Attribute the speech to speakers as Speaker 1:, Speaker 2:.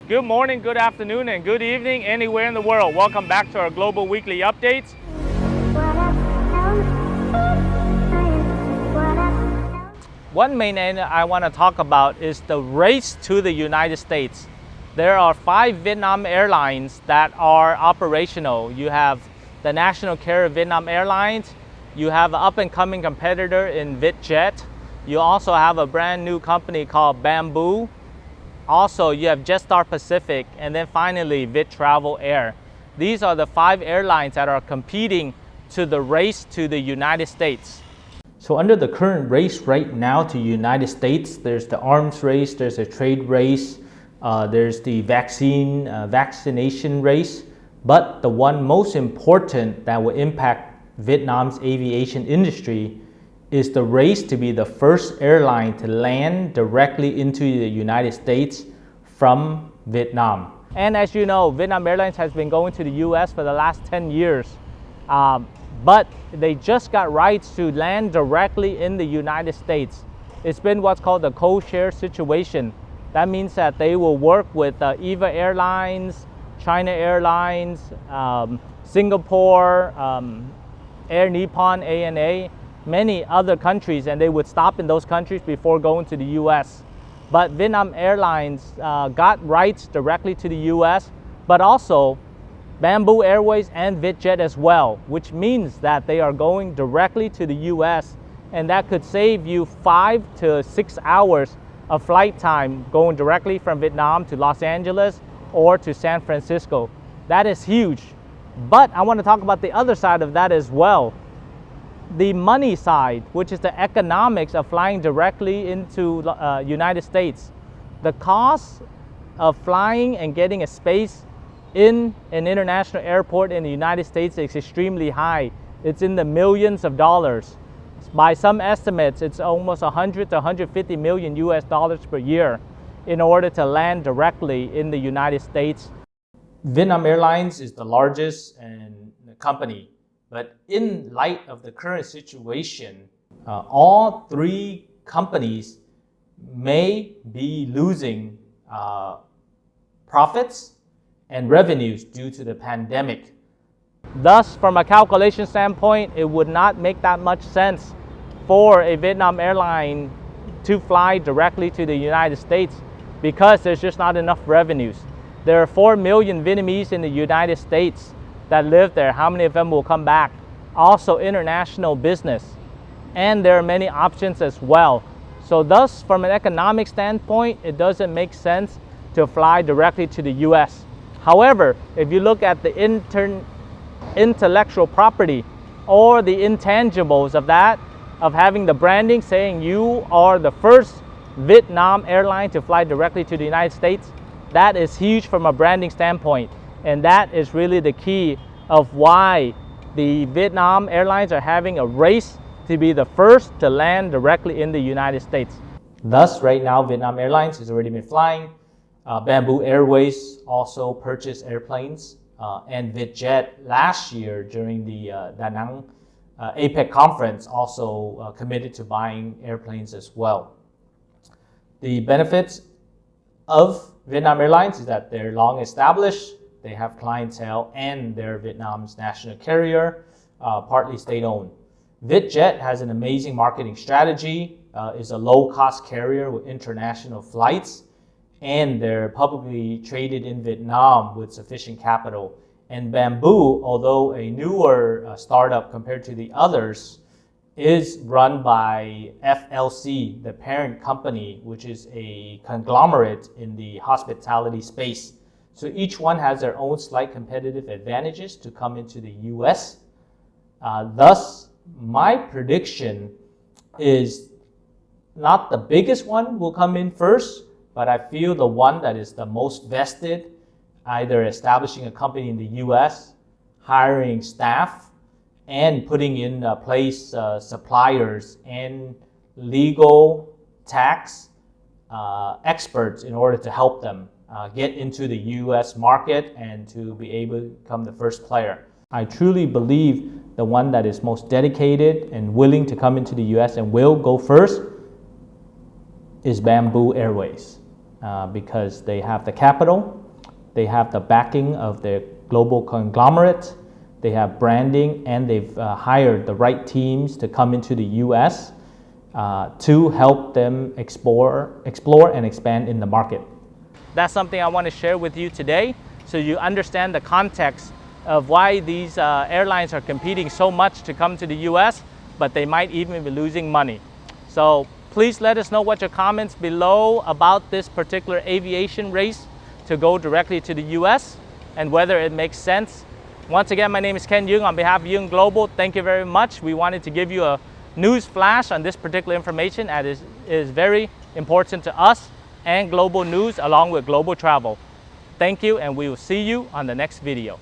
Speaker 1: Good morning, good afternoon, and good evening anywhere in the world. Welcome back to our Global Weekly Updates. One main end I want to talk about is the race to the United States. There are 5 Vietnam airlines that are operational. You have the national carrier Vietnam Airlines. You have an up-and-coming competitor in VietJet. You also have a brand new company called Bamboo. Also, you have Jetstar Pacific, and then finally VietTravel Air. These are the 5 airlines that are competing to the race to the United States. So under the current race right now to the United States, there's the arms race, there's a trade race, there's the vaccination race. But the one most important that will impact Vietnam's aviation industry is the race to be the first airline to land directly into the United States from Vietnam. And as you know, Vietnam Airlines has been going to the US for the last 10 years. But they just got rights to land directly in the United States. It's been what's called the co-share situation. That means that they will work with EVA Airlines, China Airlines, Singapore, Air Nippon, ANA, many other countries, and they would stop in those countries before going to the US. But Vietnam Airlines got rights directly to the US, but also Bamboo Airways and VietJet as well, which means that they are going directly to the US, and that could save you 5 to 6 hours of flight time going directly from Vietnam to Los Angeles or to San Francisco. That is huge. But I want to talk about the other side of that as well. The money side, which is the economics of flying directly into United States. The cost of flying and getting a space in an international airport in the United States is extremely high. It's in the millions of dollars. By some estimates, it's almost 100 to 150 million US dollars per year in order to land directly in the United States. Vietnam Airlines is the largest company. But in light of the current situation, all 3 companies may be losing profits and revenues due to the pandemic. Thus, from a calculation standpoint, it would not make that much sense for a Vietnam airline to fly directly to the United States because there's just not enough revenues. There are 4 million Vietnamese in the United States that live there. How many of them will come back? Also international business. And there are many options as well. So thus, from an economic standpoint, it doesn't make sense to fly directly to the US. However, if you look at the intellectual property or the intangibles of that, of having the branding saying you are the first Vietnam airline to fly directly to the United States, that is huge from a branding standpoint. And that is really the key of why the Vietnam Airlines are having a race to be the first to land directly in the United States. Thus, right now, Vietnam Airlines has already been flying. Bamboo Airways also purchased airplanes. And VietJet last year during the Da Nang APEC conference also committed to buying airplanes as well. The benefits of Vietnam Airlines is that they're long established. They have clientele, and they're Vietnam's national carrier, partly state-owned. VietJet has an amazing marketing strategy, is a low-cost carrier with international flights, and they're publicly traded in Vietnam with sufficient capital. And Bamboo, although a newer startup compared to the others, is run by FLC, the parent company, which is a conglomerate in the hospitality space. So each one has their own slight competitive advantages to come into the US. Thus, my prediction is not the biggest one will come in first, but I feel the one that is the most vested, either establishing a company in the US, hiring staff, and putting in place suppliers and legal tax experts in order to help them get into the US market and to be able to become the first player. I truly believe the one that is most dedicated and willing to come into the US and will go first is Bamboo Airways. because they have the capital, they have the backing of the global conglomerate, they have branding, and they've hired the right teams to come into the US to help them explore and expand in the market. That's something I want to share with you today, so you understand the context of why these airlines are competing so much to come to the US, but they might even be losing money. So please let us know what your comments below about this particular aviation race to go directly to the US and whether it makes sense. Once again, my name is Ken Yung on behalf of Yung Global. Thank you very much. We wanted to give you a news flash on this particular information as it is very important to us and global news along with global travel. Thank you, and we will see you on the next video.